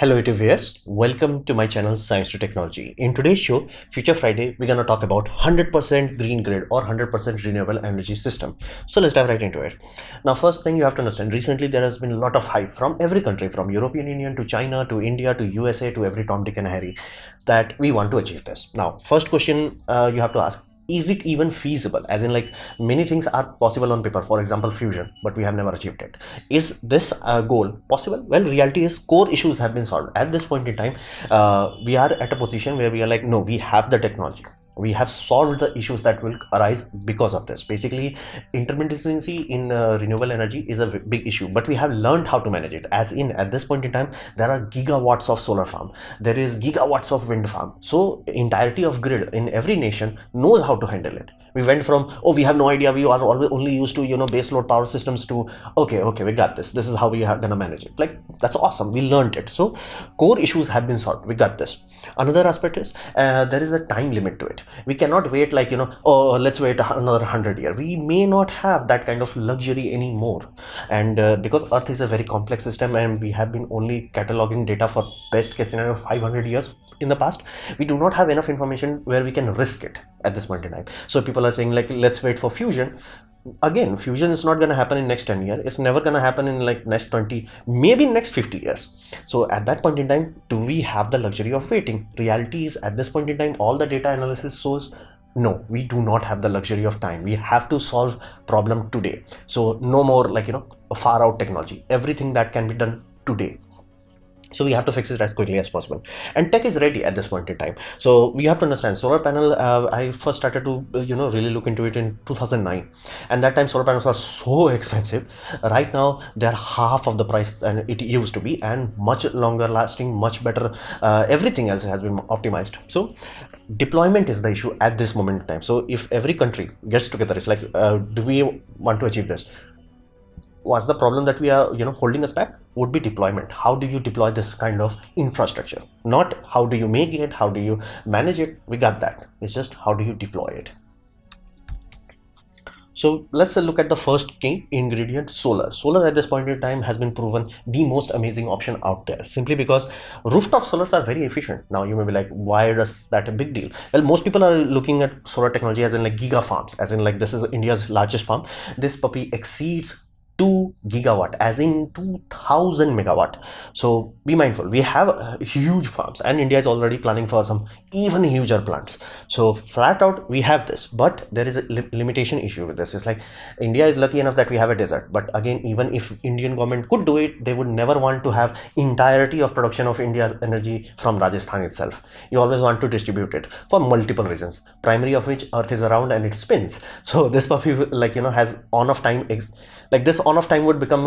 Hello YouTube viewers, welcome to my channel Science to Technology. In today's show, Future Friday, we're gonna talk about 100% green grid or 100% renewable energy system. So let's dive right into it. Now, first thing you have to understand, recently there has been a lot of hype from every country, from European Union to China to India to USA to every Tom, Dick and Harry, that we want to achieve this. Now, first question you have to ask, is it even feasible? As in, like, many things are possible on paper, for example fusion, but we have never achieved it. Is this goal possible? Well, reality is core issues have been solved at this point in time. We are at a position where we are like, no, we have the technology, we have solved the issues that will arise because of this. Basically, intermittency in renewable energy is a big issue, but we have learned how to manage it. As in, at this point in time, there are gigawatts of solar farm, there is gigawatts of wind farm, so entirety of grid in every nation knows how to handle it. We went from, oh, we have no idea, we are always only used to base load power systems, to okay, we got this is how we are gonna manage it. Like, that's awesome, we learned it. So core issues have been solved, we got this. Another aspect is there is a time limit to it. We cannot wait, like, oh, let's wait another 100 years. We may not have that kind of luxury anymore. And because Earth is a very complex system and we have been only cataloging data for best case scenario 500 years in the past, we do not have enough information where we can risk it at this point in time. So people are saying, like, let's wait for fusion. Again, fusion is not going to happen in next 10 years. It's never going to happen in like next 20, maybe next 50 years. So at that point in time, do we have the luxury of waiting? Reality is, at this point in time, all the data analysis shows no, we do not have the luxury of time. We have to solve problem today. So no more, like, a far out technology. Everything that can be done today. So we have to fix it as quickly as possible, and tech is ready at this point in time. So we have to understand solar panel. I first started to really look into it in 2009, and that time solar panels are so expensive. Right now they're half of the price than it used to be, and much longer lasting, much better. Everything else has been optimized. So deployment is the issue at this moment in time. So if every country gets together, it's like, do we want to achieve this? What's the problem that we are holding us back? Would be deployment. How do you deploy this kind of infrastructure? Not how do you make it, how do you manage it, we got that. It's just how do you deploy it. So let's look at the first key ingredient, solar. Solar at this point in time has been proven the most amazing option out there, simply because rooftop solars are very efficient. Now you may be like, why is that a big deal? Well, most people are looking at solar technology as in like giga farms, as in like this is India's largest farm. This puppy exceeds 2 gigawatt, as in 2000 megawatt. So be mindful, we have huge farms, and India is already planning for some even huger plants. So flat out we have this, but there is a limitation issue with this. It's like India is lucky enough that we have a desert, but again, even if Indian government could do it, they would never want to have entirety of production of India's energy from Rajasthan itself. You always want to distribute it for multiple reasons, primary of which Earth is around and it spins. So this puppy, like, has on off time, like this on off time would become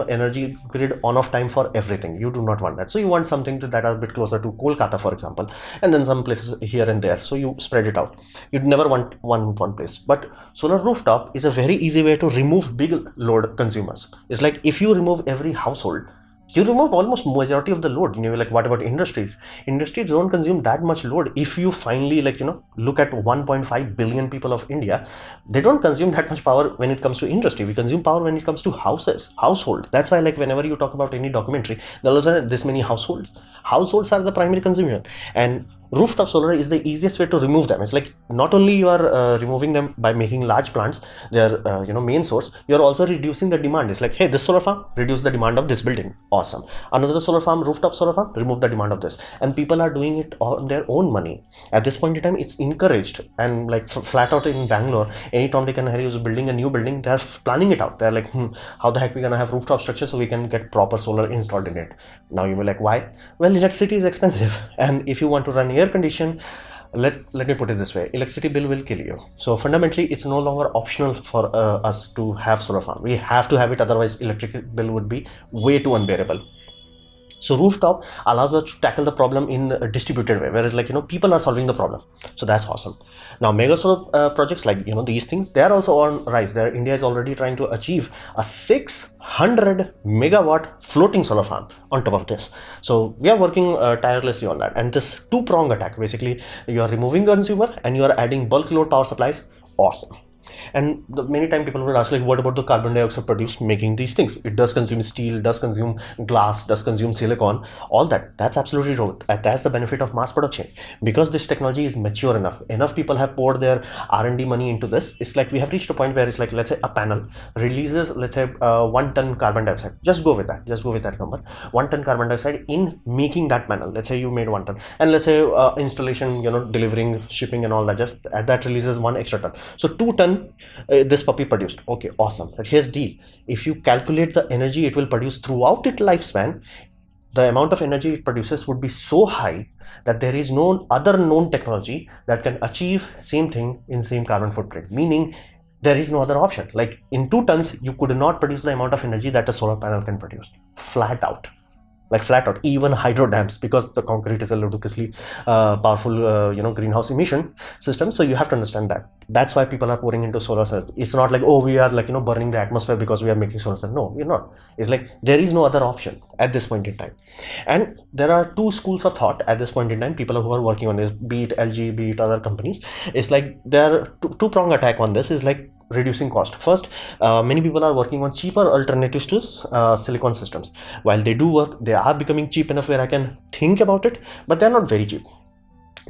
energy grid on off time for everything. You do not want that. So you want something that are a bit closer to Kolkata, for example, and then some places here and there. So you spread it out. You'd never want one place. But solar rooftop is a very easy way to remove big load consumers. It's like, if you remove every household, you remove almost majority of the load. You're like, what about industries? Industries don't consume that much load. If you finally, like, look at 1.5 billion people of India, they don't consume that much power when it comes to industry. We consume power when it comes to household. That's why, like, whenever you talk about any documentary, there are this many households are the primary consumer, and rooftop solar is the easiest way to remove them. It's like, not only you are removing them by making large plants, their main source, you're also reducing the demand. It's like, hey, this solar farm, reduce the demand of this building, awesome. Another solar farm, rooftop solar farm, remove the demand of this. And people are doing it on their own money. At this point in time, it's encouraged, and like flat out in Bangalore, any Tom, Dick and Harry who's building a new building, they're planning it out. They're like, how the heck we gonna have rooftop structure so we can get proper solar installed in it? Now you will like, why? Well, electricity is expensive, and if you want to run air condition, let me put it this way, electricity bill will kill you. So fundamentally, it's no longer optional for us to have solar farm. We have to have it, otherwise electric bill would be way too unbearable. So rooftop allows us to tackle the problem in a distributed way, whereas, like, people are solving the problem. So that's awesome. Now mega solar projects, like, these things, they are also on rise. There, India is already trying to achieve a 600 megawatt floating solar farm on top of this. So we are working tirelessly on that. And this two-prong attack, basically, you are removing consumer and you are adding bulk load power supplies. Awesome. And many times people would ask, like, what about the carbon dioxide produced making these things? It does consume steel, does consume glass, does consume silicon, all that. That's absolutely wrong. That's the benefit of mass production. Because this technology is mature enough people have poured their R&D money into this. It's like we have reached a point where it's like, let's say a panel releases, let's say 1 ton carbon dioxide. Just go with that number. 1 ton carbon dioxide in making that panel. Let's say you made 1 ton, and let's say installation, delivering, shipping and all that, just that releases 1 extra ton. So 2 ton this puppy produced. Okay, awesome. But here's the deal. If you calculate the energy it will produce throughout its lifespan, the amount of energy it produces would be so high that there is no other known technology that can achieve same thing in same carbon footprint. Meaning there is no other option. Like in 2 tons, you could not produce the amount of energy that a solar panel can produce. Flat out. Like flat out. Even hydro dams, because the concrete is a ludicrously powerful greenhouse emission system. So you have to understand that. That's why people are pouring into solar cells. It's not like, oh, we are like burning the atmosphere because we are making solar cells. No, we're not. It's like there is no other option at this point in time. And there are 2 schools of thought at this point in time. People who are working on this, be it LG, be it other companies, it's like there are two-prong attack on this. Is like reducing cost. First, many people are working on cheaper alternatives to silicon systems. While they do work, they are becoming cheap enough where I can think about it, but they're not very cheap.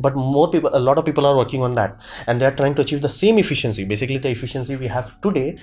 But a lot of people are working on that, and they're trying to achieve the same efficiency, basically the efficiency we have today,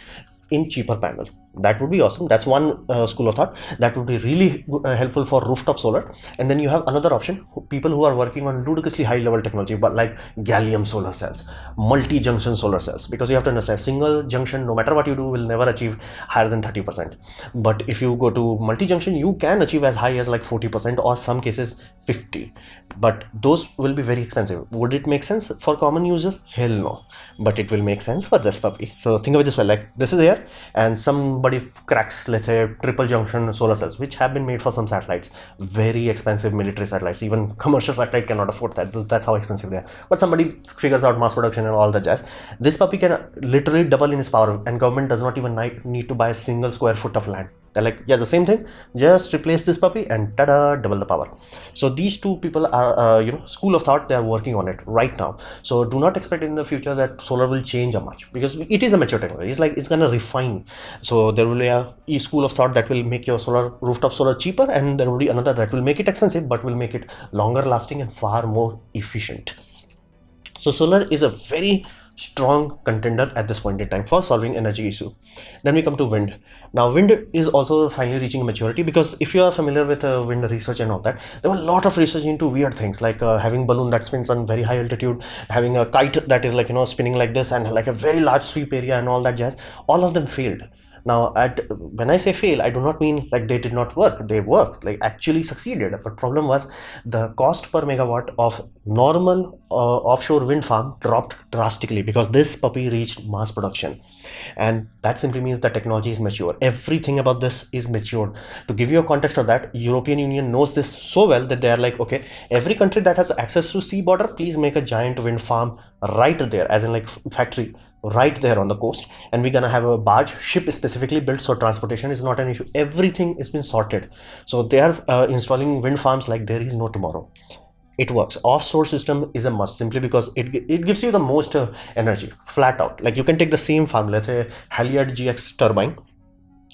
in cheaper panel. That would be awesome. That's one school of thought that would be really helpful for rooftop solar. And then you have another option, people who are working on ludicrously high level technology, but like gallium solar cells, multi-junction solar cells, because you have to understand, single junction, no matter what you do, will never achieve higher than 30%. But if you go to multi-junction, you can achieve as high as like 40%, or some cases 50. But those will be very expensive. Would it make sense for common user? Hell no. But it will make sense for this puppy. So think of it this way, like this is here, and somebody cracks, let's say, triple junction solar cells, which have been made for some satellites, very expensive military satellites. Even commercial satellite cannot afford that. That's how expensive they are. But somebody figures out mass production and all that jazz. This puppy can literally double in its power, and government does not even need to buy a single square foot of land. They're like, yeah, the same thing, just replace this puppy and tada, double the power. So these 2 people are school of thought. They are working on it right now. So do not expect in the future that solar will change much, because it is a mature technology. It's like it's gonna refine. So there will be a school of thought that will make your rooftop solar cheaper, and there will be another that will make it expensive but will make it longer lasting and far more efficient. So solar is a very strong contender at this point in time for solving energy issue. Then we come to wind. Now wind is also finally reaching maturity, because if you are familiar with wind research and all that, there were a lot of research into weird things, like having balloon that spins on very high altitude, having a kite that is like spinning like this, and like a very large sweep area and all that jazz. All of them failed. Now, when I say fail, I do not mean like they did not work. They worked, like actually succeeded. But problem was the cost per megawatt of normal offshore wind farm dropped drastically, because this puppy reached mass production. And that simply means the technology is mature. Everything about this is mature. To give you a context of that, European Union knows this so well that they are like, okay, every country that has access to sea border, please make a giant wind farm right there, as in like factory right there on the coast, and we're gonna have a barge ship specifically built, so transportation is not an issue. Everything has been sorted. So they are installing wind farms like there is no tomorrow. It works. Offshore system is a must, simply because it gives you the most energy, flat out. Like you can take the same farm, let's say Haliade GX turbine,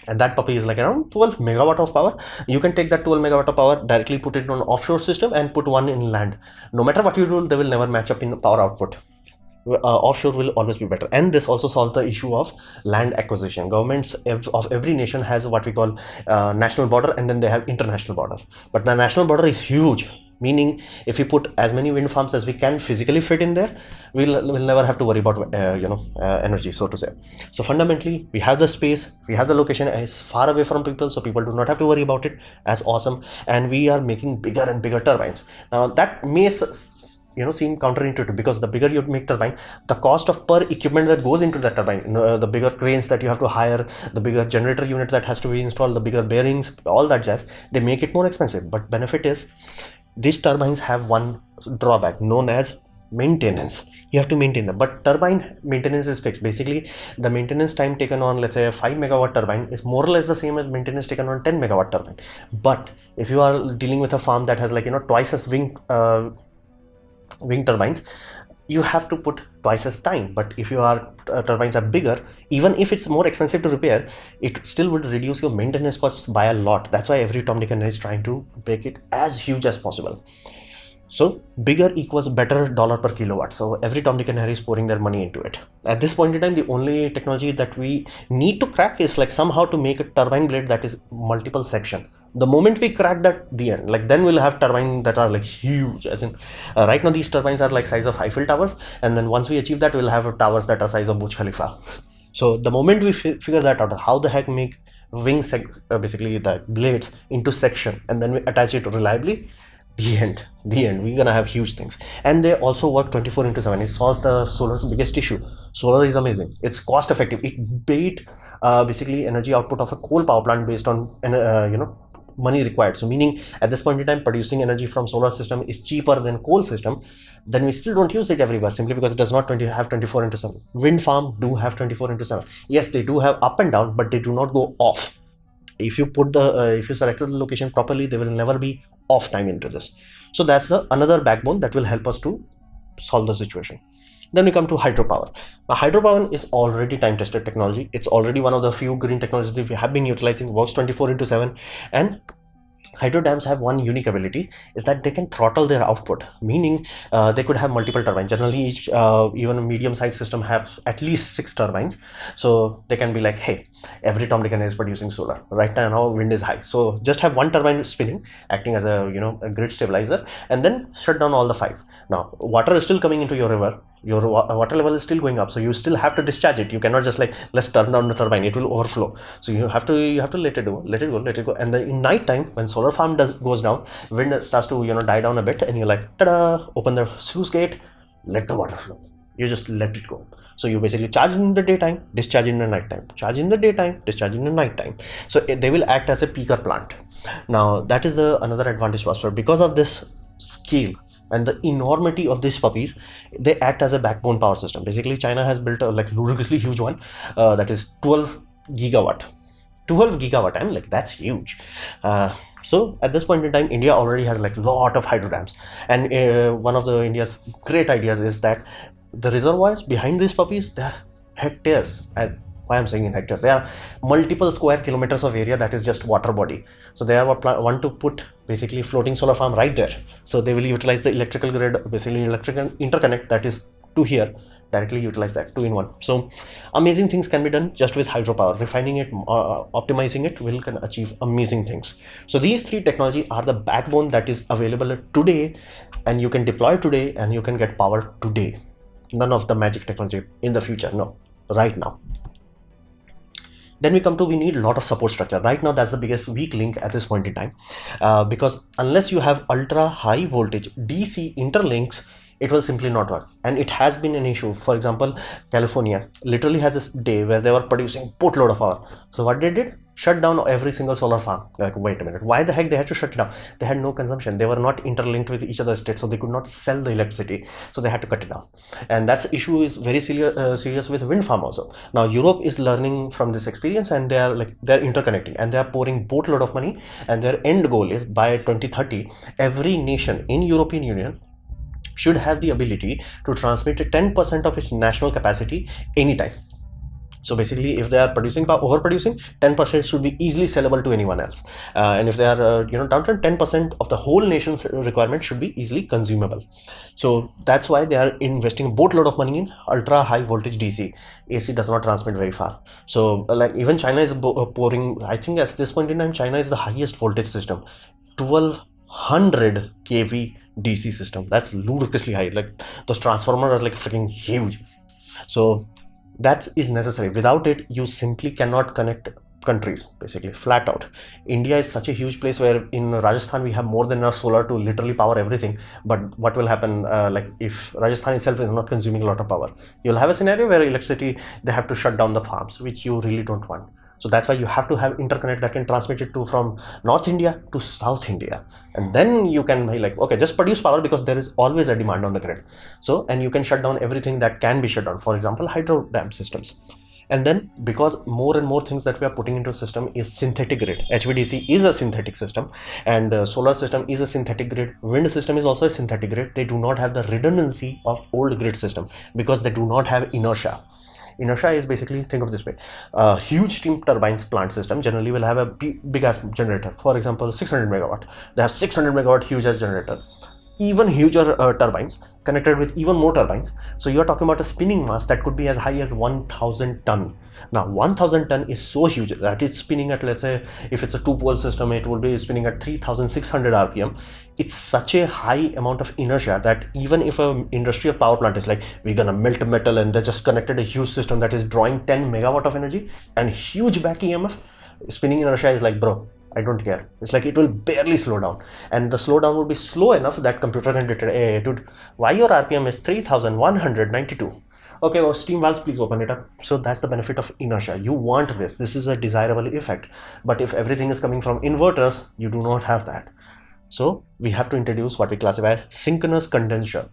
and that puppy is like around 12 megawatt of power. You can take that 12 megawatt of power, directly put it on offshore system and put one in land. No matter what you do, they will never match up in power output. Offshore will always be better. And this also solves the issue of land acquisition. Governments of every nation has what we call national border, and then they have international border. But the national border is huge, meaning if we put as many wind farms as we can physically fit in there, we'll never have to worry about energy, so to say. So fundamentally, we have the space, we have the location is far away from people, so people do not have to worry about it. As awesome. And we are making bigger and bigger turbines. Now that may seem counterintuitive, because the bigger you make turbine, the cost of per equipment that goes into that turbine, the bigger cranes that you have to hire, the bigger generator unit that has to be installed, the bigger bearings, all that jazz, they make it more expensive. But benefit is, these turbines have one drawback known as maintenance. You have to maintain them, but turbine maintenance is fixed. Basically, the maintenance time taken on, let's say, a 5 megawatt turbine is more or less the same as maintenance taken on 10 megawatt turbine. But if you are dealing with a farm that has like twice as wing turbines, you have to put twice as time. But if your turbines are bigger, even if it's more expensive to repair, it still would reduce your maintenance costs by a lot. That's why every Tom, Dick and Harry is trying to make it as huge as possible. So bigger equals better dollar per kilowatt. So every Tom, Dick and Harry is pouring their money into it. At this point in time, the only technology that we need to crack is like somehow to make a turbine blade that is multiple section. The moment we crack that, the end, like then we'll have turbines that are like huge. As in, right now these turbines are like size of Eiffel Towers, and then once we achieve that, we'll have towers that are size of Burj Khalifa. So the moment we figure that out, how the heck make basically the blades into section, and then we attach it reliably, the end, we're gonna have huge things. And they also work 24/7. It solves the solar's biggest issue. Solar is amazing, it's cost effective. It beat basically energy output of a coal power plant based on money required. So meaning at this point in time, producing energy from solar system is cheaper than coal system. Then we still don't use it everywhere simply because it does not have 24/7. Wind farm do have 24/7. Yes, they do have up and down, but they do not go off. If you put the if you selected the location properly, there will never be off time into this. So that's another backbone that will help us to solve the situation. Then we come to hydropower. Now, hydropower is already time-tested technology. It's already one of the few green technologies that we have been utilizing, works 24/7. And hydro dams have one unique ability, is that they can throttle their output, meaning they could have multiple turbines. Generally, each even a medium-sized system have at least 6 turbines. So they can be like, hey, every Tom, Dick and Harry is producing solar. Right now, wind is high. So just have one turbine spinning, acting as a a grid stabilizer, and then shut down all the 5. Now, water is still coming into your river. Your water level is still going up, so you still have to discharge it. You cannot just like, let's turn down the turbine, it will overflow. So you have to let it go, and then in night time, when solar farm goes down, wind starts to die down a bit, and you're like, ta-da, open the sluice gate, let the water flow. You just let it go. So you basically charge in the daytime, discharge in the night time, charge in the daytime, discharge in the night time. So they will act as a peaker plant. Now that is another advantage for us. Because of this scale and the enormity of these puppies, they act as a backbone power system. Basically, China has built a like ludicrously huge one that is 12 gigawatt. 12 gigawatt, I'm like, that's huge. So at this point in time, India already has like a lot of hydro dams, and one of the India's great ideas is that the reservoirs behind these puppies, they are hectares. And why I'm saying in hectares, there are multiple square kilometers of area that is just water body. So they want to put basically floating solar farm right there. So they will utilize the electrical grid, basically electrical interconnect that is to here, directly utilize that 2-in-1. So amazing things can be done just with hydropower. Refining it, optimizing it can achieve amazing things. So these 3 technology are the backbone that is available today, and you can deploy today, and you can get power today. None of the magic technology in the future, no, right now. Then we need a lot of support structure. Right now, that's the biggest weak link at this point in time, because unless you have ultra high voltage DC interlinks, it will simply not work. And it has been an issue. For example, California literally has this day where they were producing boatload of power. So what they did? Shut down every single solar farm. Like, wait a minute, why the heck they had to shut it down? They had no consumption. They were not interlinked with each other's states, so they could not sell the electricity. So they had to cut it down. And that's issue is very serious with wind farm also. Now Europe is learning from this experience, and they're interconnecting, and they're pouring boatload of money. And their end goal is by 2030, every nation in European Union should have the ability to transmit 10% of its national capacity anytime. So basically, if they are overproducing, 10% should be easily sellable to anyone else. And if they are down to 10% of the whole nation's requirement should be easily consumable. So that's why they are investing a boatload of money in ultra high voltage DC. AC does not transmit very far. So like even China is pouring, I think at this point in time, China is the highest voltage system, 1200 kV DC system. That's ludicrously high. Like those transformers are like freaking huge. So that is necessary. Without it, you simply cannot connect countries, basically flat out. India is such a huge place where in Rajasthan we have more than enough solar to literally power everything. But what will happen like if Rajasthan itself is not consuming a lot of power, you'll have a scenario where electricity, they have to shut down the farms, which you really don't want. So that's why you have to have interconnect that can transmit it from North India to South India. And then you can be like, okay, just produce power, because there is always a demand on the grid. So, and you can shut down everything that can be shut down. For example, hydro dam systems. And then because more and more things that we are putting into a system is synthetic grid. HVDC is a synthetic system, and solar system is a synthetic grid. Wind system is also a synthetic grid. They do not have the redundancy of old grid system because they do not have inertia. Inertia is basically, think of this way, a huge steam turbines plant system generally will have a big ass generator. For example, 600 megawatt. They have 600 megawatt huge ass generator, even huger turbines connected with even more turbines. So you are talking about a spinning mass that could be as high as 1000 ton. Now 1000 ton is so huge that it's spinning at, let's say if it's a two pole system, it will be spinning at 3600 rpm. It's such a high amount of inertia that even if an industrial power plant is like, we're gonna melt metal, and they just connected a huge system that is drawing 10 megawatt of energy and huge back EMF, spinning inertia is like, bro, I don't care. It's like it will barely slow down, and the slowdown will be slow enough that computer can detect, hey dude, why your RPM is 3192? Okay, well, steam valves, please open it up. So that's the benefit of inertia. You want this. This is a desirable effect. But if everything is coming from inverters, you do not have that. So we have to introduce what we classify as synchronous condenser.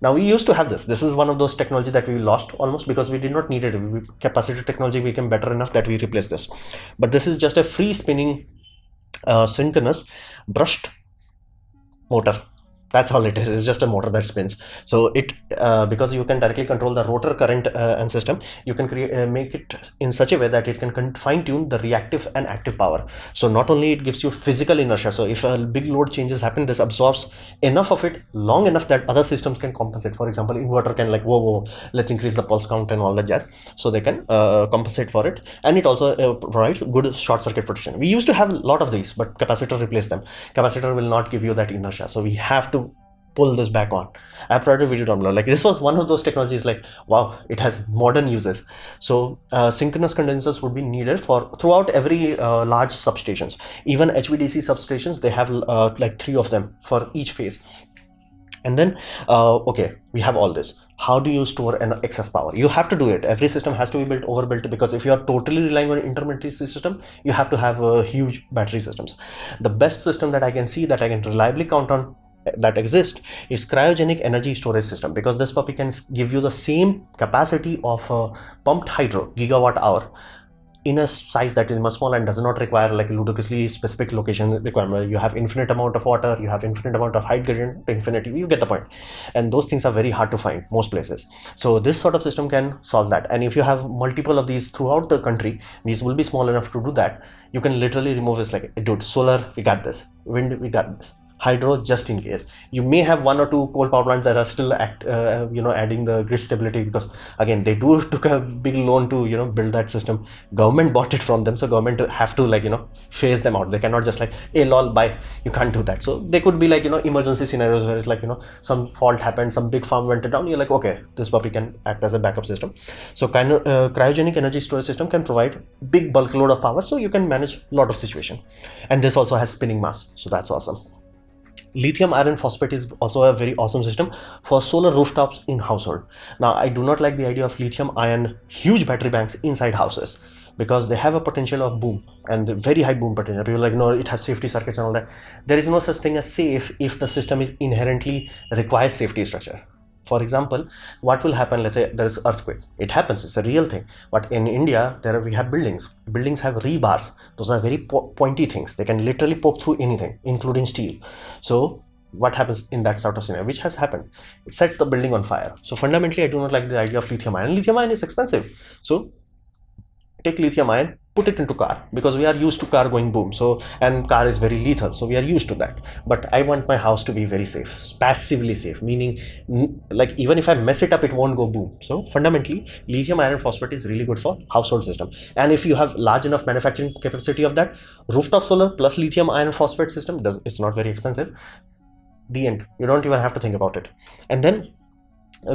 Now we used to have this. This is one of those technology that we lost almost because we did not need it. Capacitor technology became better enough that we replaced this. But this is just a free spinning synchronous brushed motor. That's all it is. It's just a motor that spins. So it because you can directly control the rotor current and system, you can make it in such a way that it can fine tune the reactive and active power. So not only it gives you physical inertia, so if a big load changes happen, this absorbs enough of it long enough that other systems can compensate. For example, inverter can like, whoa, let's increase the pulse count and all that jazz, so they can compensate for it. And it also provides good short circuit protection. We used to have a lot of these, but capacitor replaced them. Capacitor will not give you that inertia, so we have to pull this back on. Apparative video download, like this was one of those technologies like, wow, it has modern uses. So synchronous condensers would be needed for throughout every large substations. Even HVDC substations, they have like 3 of them for each phase. And then okay, we have all this. How do you store an excess power? You have to do it. Every system has to be built overbuilt, because if you are totally relying on intermittent system, you have to have huge battery systems. The best system that I can see that I can reliably count on that exist is cryogenic energy storage system, because this puppy can give you the same capacity of a pumped hydro gigawatt hour in a size that is much smaller and does not require like ludicrously specific location requirement. You have infinite amount of water, you have infinite amount of height gradient to infinity, you get the point. And those things are very hard to find most places. So this sort of system can solve that. And if you have multiple of these throughout the country, these will be small enough to do that. You can literally remove this, like, dude, solar, we got this, wind, we got this, hydro, just in case. You may have 1 or 2 coal power plants that are still adding the grid stability, because again, they took a big loan to build that system. Government bought it from them, so government have to phase them out. They cannot just like, hey lol, bye. You can't do that. So they could be like emergency scenarios where it's like some fault happened, some big farm went down, you're like, okay, this puppy can act as a backup system. So kind of cryogenic energy storage system can provide big bulk load of power, so you can manage a lot of situation. And this also has spinning mass, so that's awesome. Lithium iron phosphate is also a very awesome system for solar rooftops in household. Now, I do not like the idea of lithium ion huge battery banks inside houses, because they have a potential of boom, and very high boom potential. People are like, no, it has safety circuits and all that. There is no such thing as safe if the system is inherently requires safety structure. For example, what will happen, let's say there is earthquake. It happens, it's a real thing. But in India, we have buildings. Buildings have rebars. Those are very pointy things. They can literally poke through anything, including steel. So what happens in that sort of scenario, which has happened? It sets the building on fire. So fundamentally, I do not like the idea of lithium ion. Lithium ion is expensive. So take lithium ion, put it into car, because we are used to car going boom. So, and car is very lethal, so we are used to that. But I want my house to be very safe, passively safe, meaning like even if I mess it up, it won't go boom. So fundamentally, lithium iron phosphate is really good for household system. And if you have large enough manufacturing capacity of that, rooftop solar plus lithium iron phosphate system, it's not very expensive. The end. You don't even have to think about it. And then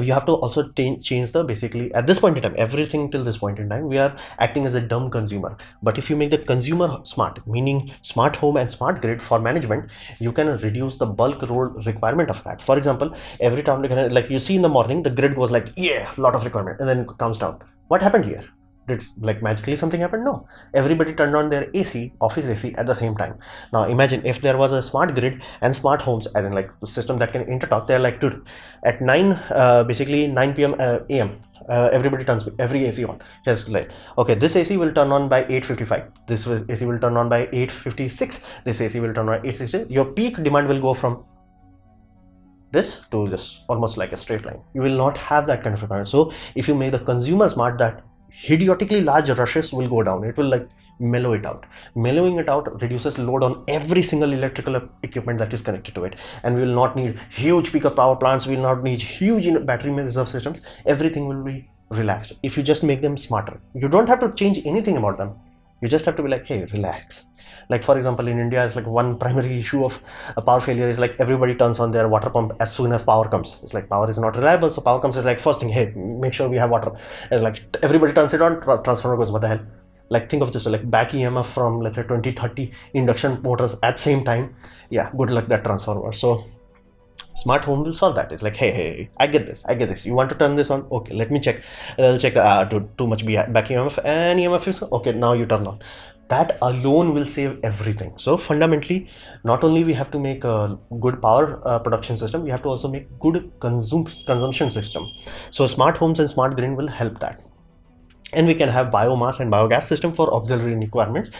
you have to also change the, basically at this point in time, everything till this point in time, we are acting as a dumb consumer. But if you make the consumer smart, meaning smart home and smart grid for management, you can reduce the bulk load requirement of that. For example, every time, like you see in the morning, the grid goes like, yeah, lot of requirement, and then it comes down. What happened here? Did like magically something happen? No. Everybody turned on their AC, office AC at the same time. Now imagine if there was a smart grid and smart homes, as in like the system that can intertalk. They're like, dude, at 9 p.m. AM, everybody turns every AC on. Yes, like, okay, this AC will turn on by 8:55. This AC will turn on by 8:56. This AC will turn on by 8:60. Your peak demand will go from this to this, almost like a straight line. You will not have that kind of requirement. So if you make the consumer smart, that idiotically large rushes will go down. It will like mellow it out. Mellowing it out reduces load on every single electrical equipment that is connected to it, and we will not need huge peak of power plants. We will not need huge battery reserve systems. Everything will be relaxed if you just make them smarter. You don't have to change anything about them. You just have to be like, hey, relax. Like for example, in India, it's like one primary issue of a power failure is like everybody turns on their water pump as soon as power comes. It's like power is not reliable, so power comes is like first thing, hey, make sure we have water. It's like everybody turns it on, transformer goes, what the hell? Like think of this, like back EMF from let's say 20-30 induction motors at same time. Yeah, good luck that transformer. So smart home will solve that. It's like, hey, I get this. You want to turn this on? Okay, let me check. I'll check too much back EMF and EMF is okay. Now you turn on. That alone will save everything. So fundamentally, not only we have to make a good power production system, we have to also make good consumption system. So smart homes and smart grid will help that. And we can have biomass and biogas system for auxiliary requirements.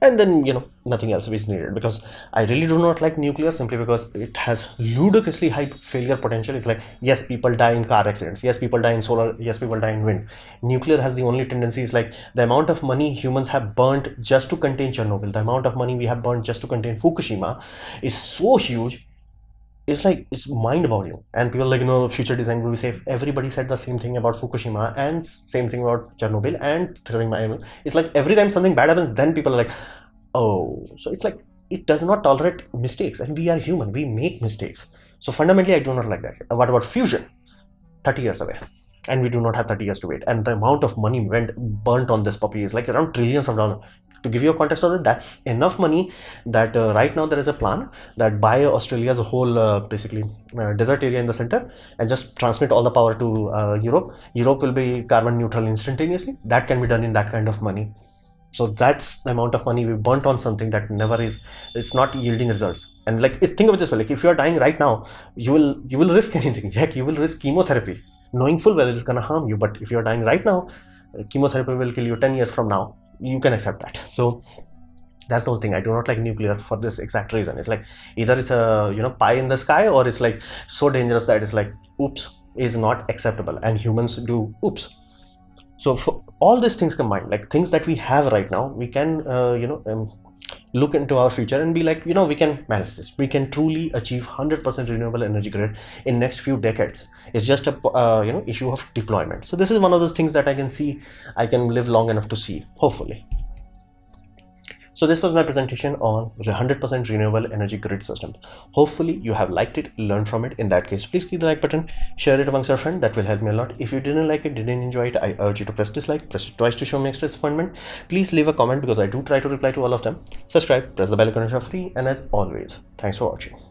And then, nothing else is needed, because I really do not like nuclear simply because it has ludicrously high failure potential. It's like, yes, people die in car accidents. Yes, people die in solar. Yes, people die in wind. Nuclear has the only tendency is like the amount of money humans have burnt just to contain Chernobyl, the amount of money we have burnt just to contain Fukushima is so huge. It's like, it's mind-boggling. And people like, future design will be safe. Everybody said the same thing about Fukushima and same thing about Chernobyl and it's like every time something bad happens, then people are like, oh. So it's like, it does not tolerate mistakes, and we are human, we make mistakes. So fundamentally, I do not like that. What about fusion? 30 years away. And we do not have 30 years to wait. And the amount of money burnt on this puppy is like around trillions of dollars. To give you a context of it, that's enough money that right now there is a plan that buy Australia's whole basically desert area in the center and just transmit all the power to Europe. Europe will be carbon neutral instantaneously. That can be done in that kind of money. So that's the amount of money we burnt on something that never is, it's not yielding results. And like, think of it this way, like if you are dying right now, you will risk anything. Heck, you will risk chemotherapy, knowing full well it's gonna harm you. But if you're dying right now, chemotherapy will kill you 10 years from now. You can accept that. So that's the whole thing. I do not like nuclear for this exact reason. It's like either it's a pie in the sky, or it's like so dangerous that it's like oops is not acceptable, and humans do oops. So for all these things combined, like things that we have right now, we can look into our future and be like, we can manage this. We can truly achieve 100% renewable energy grid in next few decades. It's just a issue of deployment. So this is one of those things that I can see, I can live long enough to see, hopefully. So this was my presentation on 100% renewable energy grid system. Hopefully you have liked it, learned from it. In that case, please click the like button, share it amongst your friends. That will help me a lot. If you didn't like it, didn't enjoy it, I urge you to press dislike, press it twice to show me extra disappointment. Please leave a comment because I do try to reply to all of them. Subscribe, press the bell icon if you're free, and as always, thanks for watching.